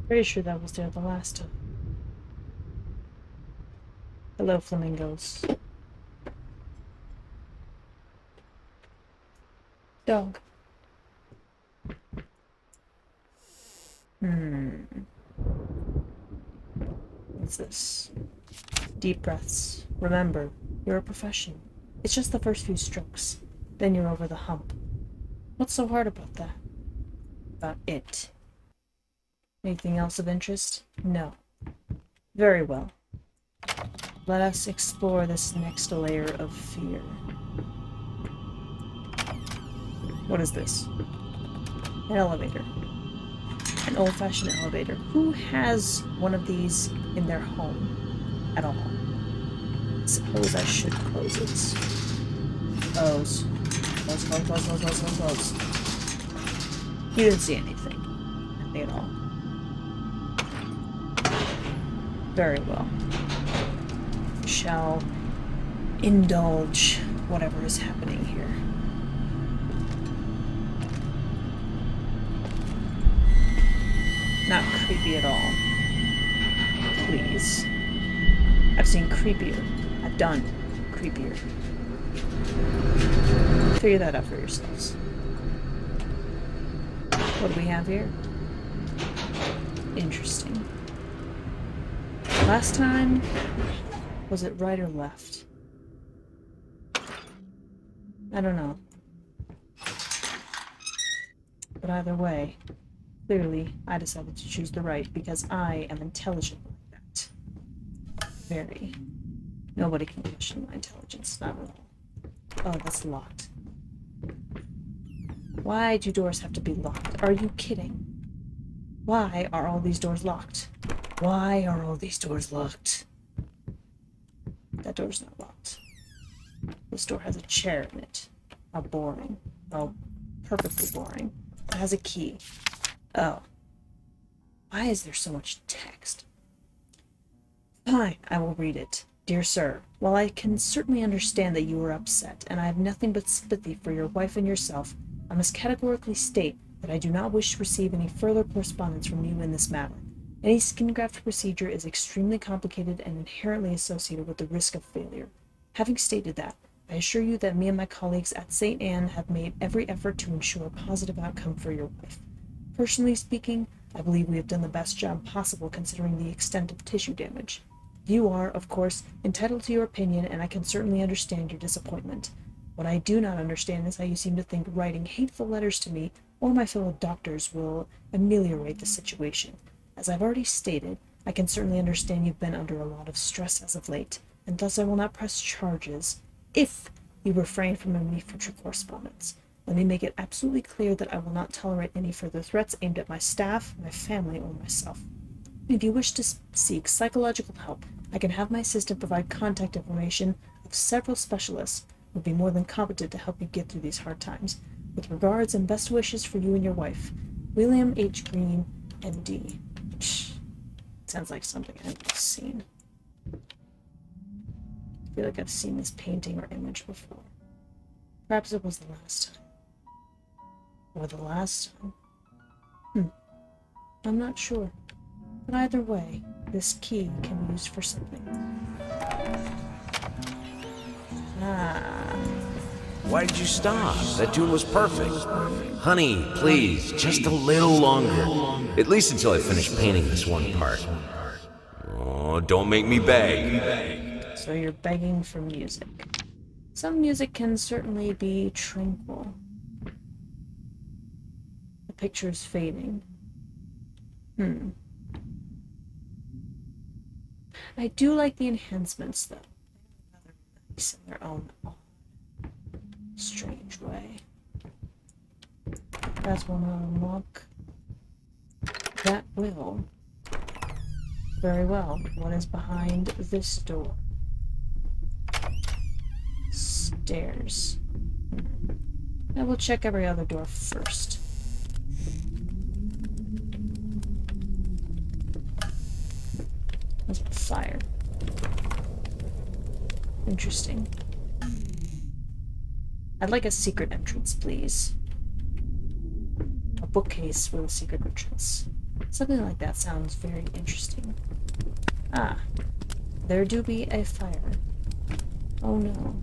Pretty sure that was there the last time. Hello, flamingos. Dog. What's this? Deep breaths. Remember, you're a professional. It's just the first few strokes. Then you're over the hump. What's so hard about that? About it? Anything else of interest? No. Very well. Let us explore this next layer of fear. What is this? An elevator. An old-fashioned elevator. Who has one of these in their home at all? I suppose I should close it. Close. Close, close, close, close, close, close, close. You didn't see anything. Nothing at all. Very well. We shall indulge whatever is happening here. Not creepy at all. Please. I've seen creepier. I've done creepier. Figure that out for yourselves. What do we have here? Interesting. Last time, was it right or left? I don't know. But either way, clearly I decided to choose the right because I am intelligent like that. Very. Nobody can question my intelligence, not at all. Oh, that's locked. Why do doors have to be locked? Are you kidding? Why are all these doors locked? Why are all these doors locked? That door's not locked. This door has a chair in it. How boring. Oh, perfectly boring. It has a key. Oh. Why is there so much text? Fine, I will read it. Dear Sir, while I can certainly understand that you are upset, and I have nothing but sympathy for your wife and yourself, I must categorically state that I do not wish to receive any further correspondence from you in this matter. Any skin graft procedure is extremely complicated and inherently associated with the risk of failure. Having stated that, I assure you that me and my colleagues at St. Anne have made every effort to ensure a positive outcome for your wife. Personally speaking, I believe we have done the best job possible considering the extent of tissue damage. You are, of course, entitled to your opinion, and I can certainly understand your disappointment. What I do not understand is how you seem to think writing hateful letters to me or my fellow doctors will ameliorate the situation. As I've already stated, I can certainly understand you've been under a lot of stress as of late, and thus I will not press charges if you refrain from any future correspondence. Let me make it absolutely clear that I will not tolerate any further threats aimed at my staff, my family, or myself. If you wish to seek psychological help, I can have my assistant provide contact information of several specialists who would be more than competent to help you get through these hard times. With regards and best wishes for you and your wife, William H. Green, M.D. Sounds like something I've seen. I feel like I've seen this painting or image before. Perhaps it was the last time. Or the last time. I'm not sure. But either way, this key can be used for something. Why did you stop? That tune was perfect. Honey, please, just a little longer. At least until I finish painting this one part. Oh, don't make me beg. So you're begging for music. Some music can certainly be tranquil. The picture's fading. I do like the enhancements, though. They're rather nice in their own odd, strange way. That's one I'll unlock. That will. Very well. What is behind this door? Stairs. I will check every other door first. There's a fire. Interesting. I'd like a secret entrance, please. A bookcase with a secret entrance. Something like that sounds very interesting. Ah, there do be a fire. Oh no.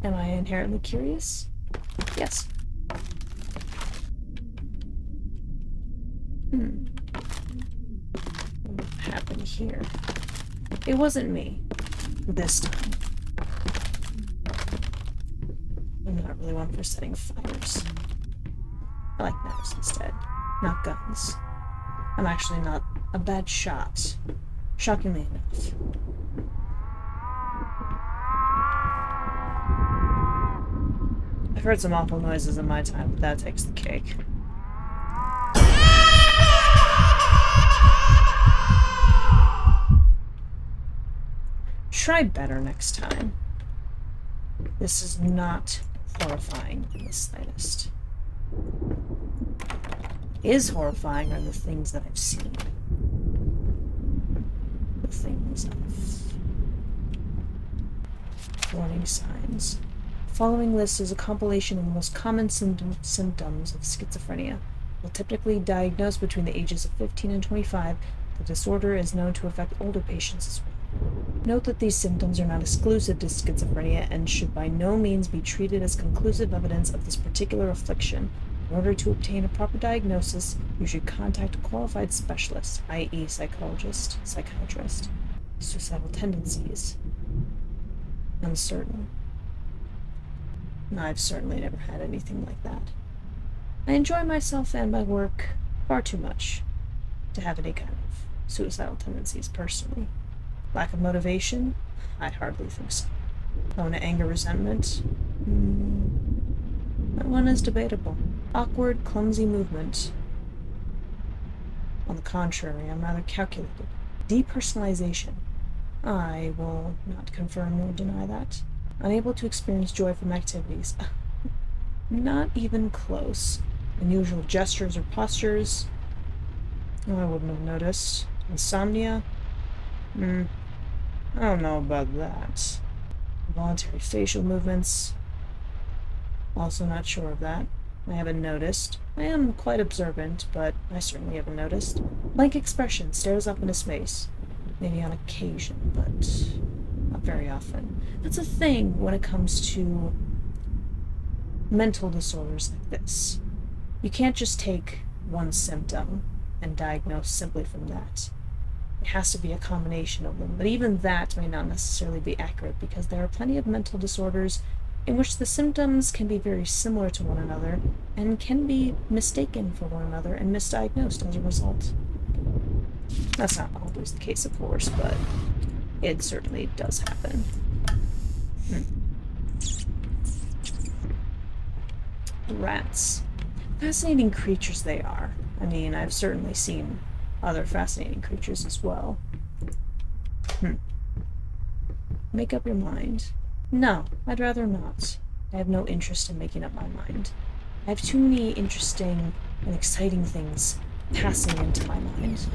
Am I inherently curious? Yes. What happened here? It wasn't me. This time. I'm not really one for setting fires. I like knives instead, not guns. I'm actually not a bad shot. Shockingly enough. I've heard some awful noises in my time, but that takes the cake. Try better next time. This is not horrifying in the slightest. Is horrifying are the things that I've seen. The things I've... Warning signs. The following list is a compilation of the most common symptoms of schizophrenia. While typically diagnosed between the ages of 15 and 25, the disorder is known to affect older patients as well. Note that these symptoms are not exclusive to schizophrenia and should by no means be treated as conclusive evidence of this particular affliction. In order to obtain a proper diagnosis, you should contact a qualified specialist, i.e. psychologist, psychiatrist. Suicidal tendencies. Uncertain. No, I've certainly never had anything like that. I enjoy myself and my work far too much to have any kind of suicidal tendencies personally. Lack of motivation? I hardly think so. Prone to anger, resentment? That one is debatable. Awkward, clumsy movement. On the contrary, I'm rather calculated. Depersonalization. I will not confirm nor deny that. Unable to experience joy from activities. Not even close. Unusual gestures or postures. Oh, I wouldn't have noticed. Insomnia? I don't know about that. Involuntary facial movements. Also not sure of that. I haven't noticed. I am quite observant, but I certainly haven't noticed. Blank expression, stares up into space. Maybe on occasion, but not very often. That's a thing when it comes to mental disorders like this. You can't just take one symptom and diagnose simply from that. It has to be a combination of them, but even that may not necessarily be accurate because there are plenty of mental disorders in which the symptoms can be very similar to one another and can be mistaken for one another and misdiagnosed as a result. That's not always the case, of course, but it certainly does happen. Rats. Fascinating creatures they are. I mean, I've certainly seen other fascinating creatures as well. Make up your mind. No, I'd rather not. I have no interest in making up my mind. I have too many interesting and exciting things passing into my mind.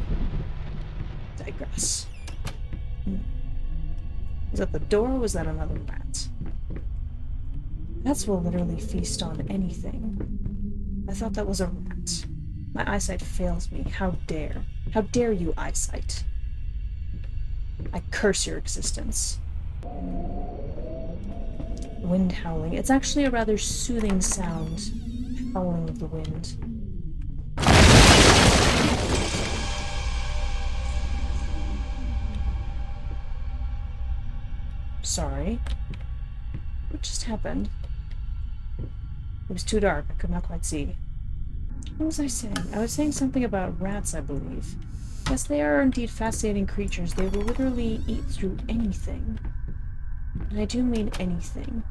Digress. Was that the door or was that another rat? Rats will literally feast on anything. I thought that was a rat. My eyesight fails me. How dare. How dare you, eyesight? I curse your existence. Wind howling. It's actually a rather soothing sound. Howling of the wind. Sorry. What just happened? It was too dark. I could not quite see. What was I saying? I was saying something about rats, I believe. Yes, they are indeed fascinating creatures. They will literally eat through anything. And I do mean anything.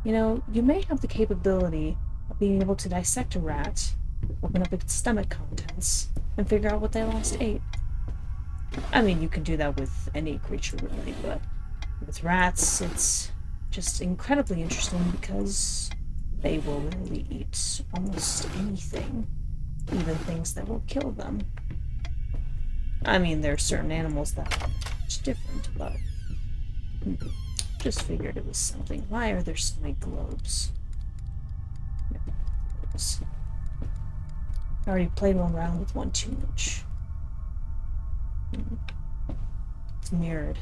You know, you may have the capability of being able to dissect a rat, open up its stomach contents, and figure out what they last ate. I mean, you can do that with any creature, really, but with rats, it's just incredibly interesting because they will literally eat almost anything, even things that will kill them. I mean, there are certain animals that are much different, but just figured it was something. Why are there so many globes? dogs. I already played one round with one too much. It's mirrored.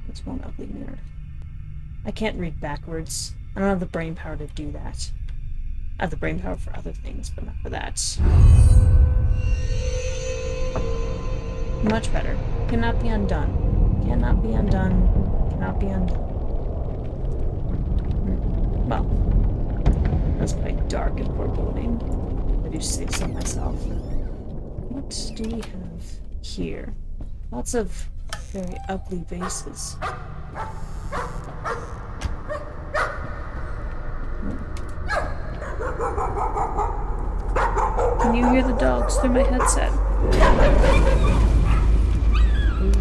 It's one ugly mirror. I can't read backwards. I don't have the brain power to do that. I have the brain power for other things, but not for that. Much better. Cannot be undone. Cannot be undone. Cannot be undone. Well, that's quite dark and foreboding. I do say so myself. What do we have here? Lots of very ugly vases. Can you hear the dogs through my headset? Ooh.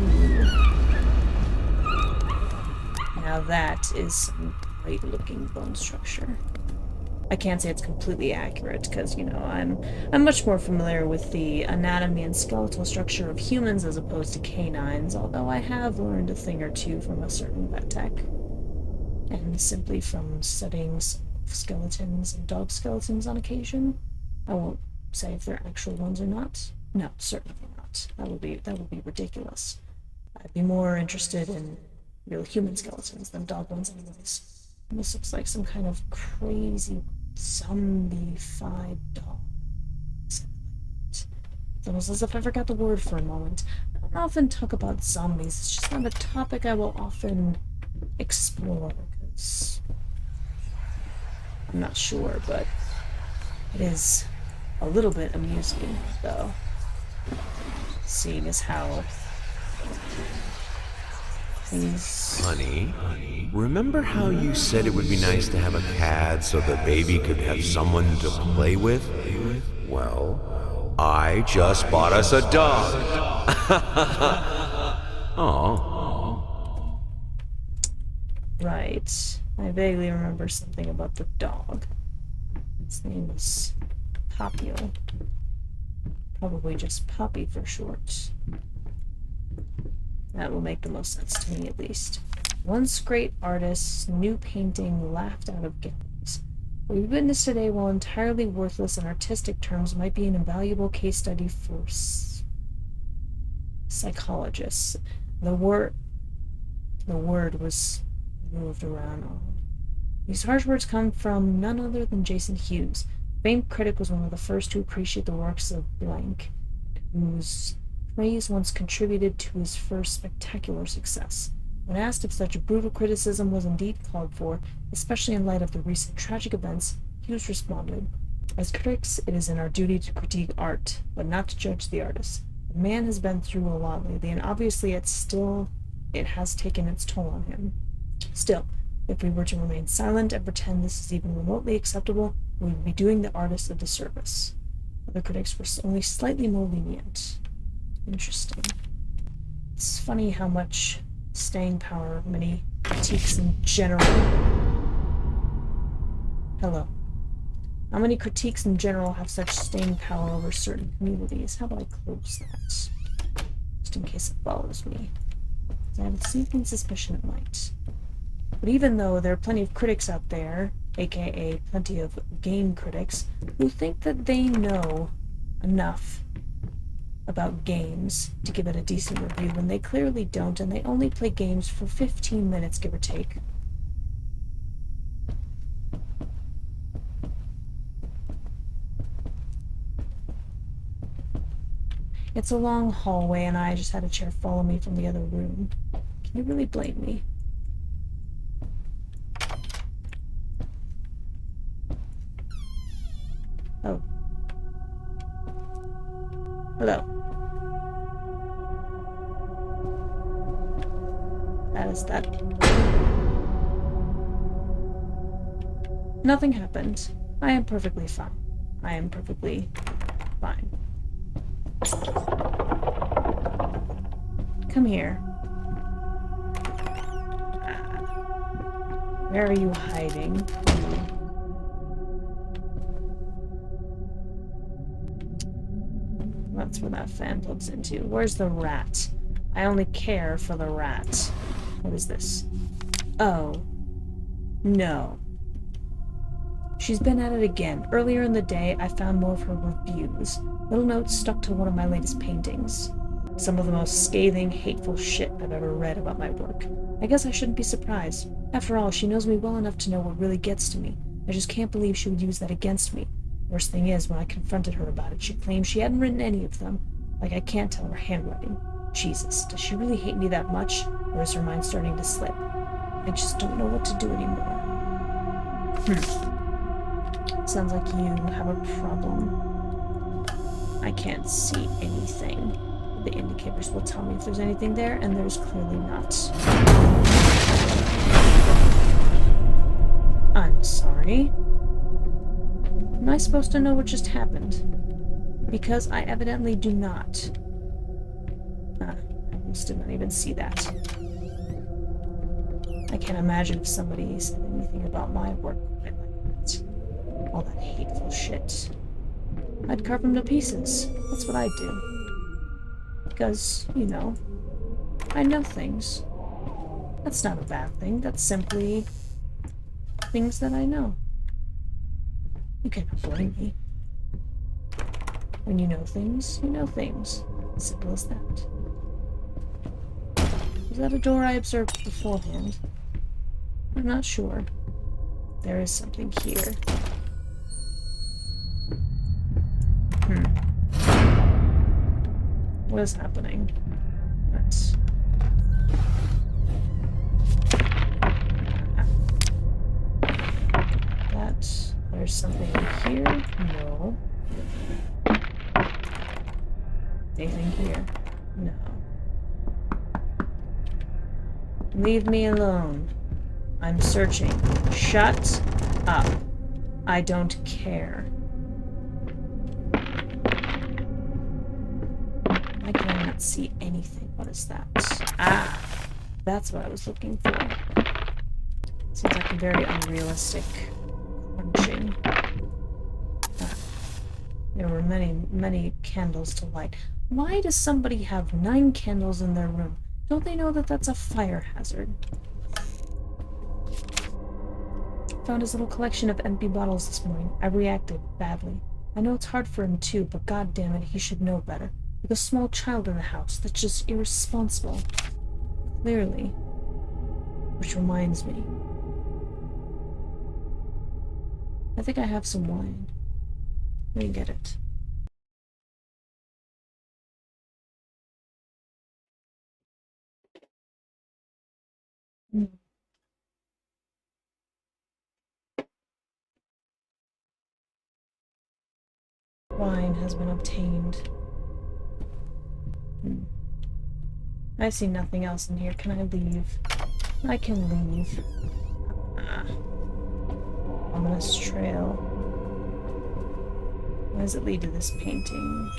Now that is some great looking bone structure. I can't say it's completely accurate because, you know, I'm much more familiar with the anatomy and skeletal structure of humans as opposed to canines, although I have learned a thing or two from a certain vet tech. And simply from studying skeletons and dog skeletons on occasion. I won't say if they're actual ones or not. No, certainly not. That would be ridiculous. I'd be more interested in real human skeletons than dog ones anyways. And this looks like some kind of crazy zombified dog. It's almost as if I forgot the word for a moment. I don't often talk about zombies. It's just not a topic I will often explore because I'm not sure, but it is a little bit amusing, though, seeing as how things... Honey, remember how you said it would be nice to have a cat so the baby could have someone to play with? Well, I just bought us a dog. Oh. Right. I vaguely remember something about the dog. His name is Popio. Probably just Poppy for short. That will make the most sense to me, at least. Once great artists, new painting laughed out of galleries. What we witnessed today, while entirely worthless in artistic terms, might be an invaluable case study for psychologists. The word was moved around. These harsh words come from none other than Jason Hughes. Famed critic was one of the first to appreciate the works of Blank, whose praise once contributed to his first spectacular success. When asked if such brutal criticism was indeed called for, especially in light of the recent tragic events, Hughes responded, "As critics, it is in our duty to critique art, but not to judge the artist. The man has been through a lot lately, and obviously it has taken its toll on him. Still, if we were to remain silent and pretend this is even remotely acceptable, we would be doing the artist a disservice." Other critics were only slightly more lenient. Interesting. It's funny how much staying power many critiques in general... Hello. How many critiques in general have such staying power over certain communities? How about I close that? Just in case it follows me. I have a sneaking suspicion it might. But even though there are plenty of critics out there, aka plenty of game critics, who think that they know enough about games to give it a decent review when they clearly don't, and they only play games for 15 minutes, give or take. It's a long hallway, and I just had a chair follow me from the other room. Can you really blame me? Oh. Hello. That is that. Nothing happened. I am perfectly fine. I am perfectly fine. Come here. Where are you hiding? That's where that fan plugs into. Where's the rat? I only care for the rat. What is this? Oh. No. She's been at it again. Earlier in the day, I found more of her reviews. Little notes stuck to one of my latest paintings. Some of the most scathing, hateful shit I've ever read about my work. I guess I shouldn't be surprised. After all, she knows me well enough to know what really gets to me. I just can't believe she would use that against me. Worst thing is, when I confronted her about it, she claimed she hadn't written any of them. Like I can't tell her handwriting. Jesus, does she really hate me that much? Or is her mind starting to slip? I just don't know what to do anymore. Sounds like you have a problem. I can't see anything. The indicators will tell me if there's anything there, and there's clearly not. I'm sorry. Am I supposed to know what just happened? Because I evidently do not. I almost did not even see that. I can't imagine if somebody said anything about my work like that. All that hateful shit. I'd carve them to pieces. That's what I do. Because, you know, I know things. That's not a bad thing. That's simply things that I know. You cannot blame me. When you know things, you know things. Simple as that. Was that a door I observed beforehand? I'm not sure. There is something here. What is happening? That's... There's something here? No. Anything here? No. Leave me alone. I'm searching. Shut up. I don't care. Why can I not see anything? What is that? Ah! That's what I was looking for. Seems like a very unrealistic crunching. There were many candles to light. Why does somebody have 9 candles in their room? Don't they know that that's a fire hazard? Found his little collection of empty bottles this morning. I reacted badly. I know it's hard for him too, but god damn it, he should know better. With a small child in the house, that's just irresponsible. Clearly. Which reminds me. I think I have some wine. Let me get it. Wine has been obtained. I see nothing else in here. Can I leave? I can leave. Ominous trail. Why does it lead to this painting?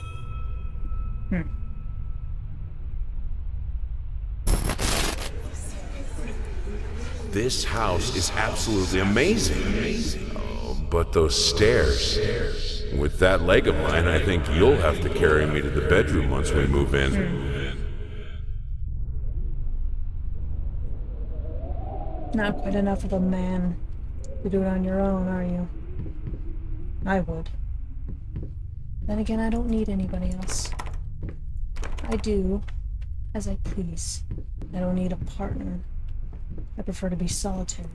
This house is absolutely amazing. Oh, but those stairs. With that leg of mine, I think you'll have to carry me to the bedroom once we move in. Not quite enough of a man to do it on your own, are you? I would. Then again, I don't need anybody else. I do as I please. I don't need a partner. I prefer to be solitary.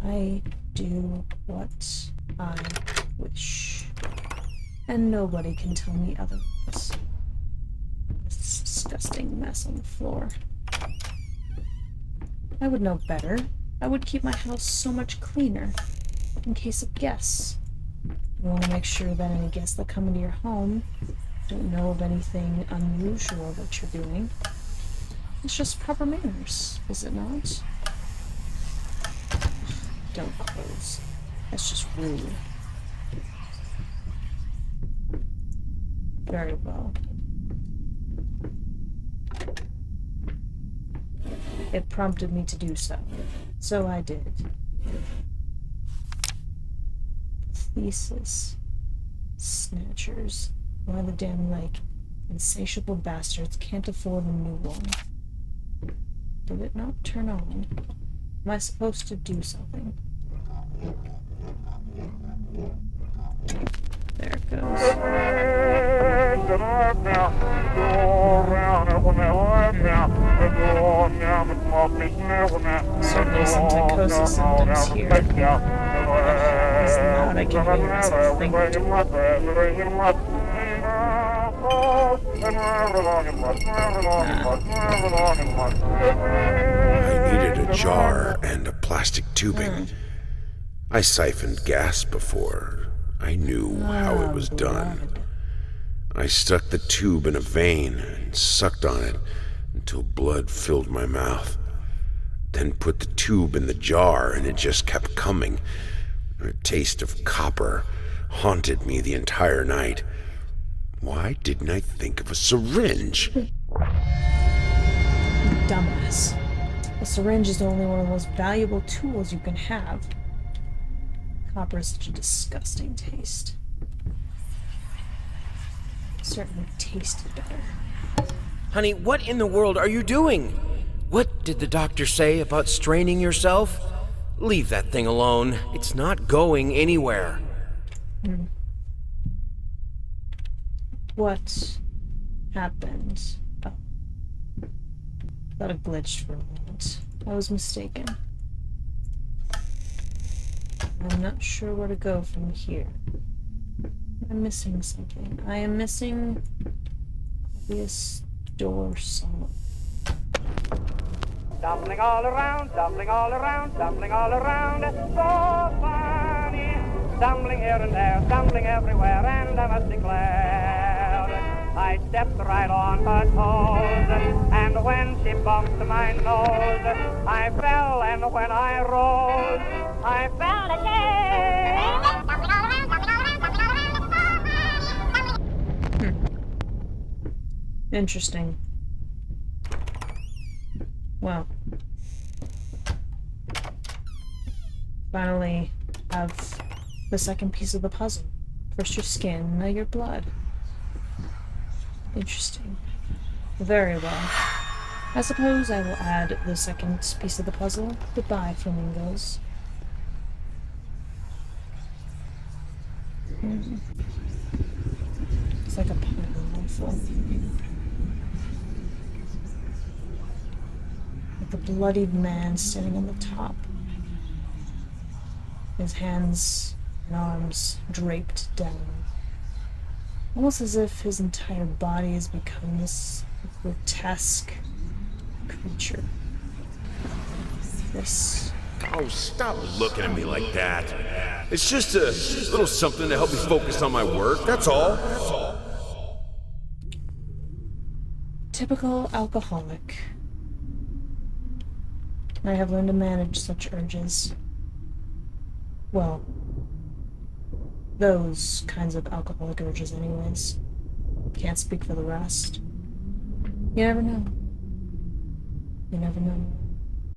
I do what I wish. And nobody can tell me otherwise. This disgusting mess on the floor. I would know better. I would keep my house so much cleaner. In case of guests. You want to make sure that any guests that come into your home don't know of anything unusual that you're doing. It's just proper manners, is it not? Don't close. That's just rude. Very well. It prompted me to do so. So I did. Thesis. Snatchers. Why the damn like insatiable bastards can't afford a new one. Did it not turn on? Am I supposed to do something? There it goes. Certainly some psychosis symptoms here. It's loud, I can hear myself think. I needed a jar and a plastic tubing. I siphoned gas before. I knew how it was done. I stuck the tube in a vein and sucked on it until blood filled my mouth. Then put the tube in the jar and it just kept coming. A taste of copper haunted me the entire night. Why didn't I think of a syringe? Dumbass. A syringe is only one of the most valuable tools you can have. Copper is such a disgusting taste. It certainly tasted better. Honey, what in the world are you doing? What did the doctor say about straining yourself? Leave that thing alone. It's not going anywhere. What happened? Oh. Thought it glitched for a moment. I was mistaken. I'm not sure where to go from here. I'm missing something. I am missing this door somewhere. Stumbling all around, stumbling all around, stumbling all around. So funny. Stumbling here and there, stumbling everywhere, and I must declare, I stepped right on her toes, and when she bumped my nose, I fell, and when I rose, I fell again. Interesting. Well. Finally have the second piece of the puzzle. First your skin, now your blood. Interesting. Very well. I suppose I will add the second piece of the puzzle. Goodbye, flamingos. It's like a pile full. With the bloodied man standing on the top. His hands and arms draped down. Almost as if his entire body has become this grotesque creature. This... Oh, stop looking at me like that. It's just a little something to help me focus on my work, that's all. Typical alcoholic. I have learned to manage such urges. Well, those kinds of alcoholic urges anyways. Can't speak for the rest. You never know. You never know.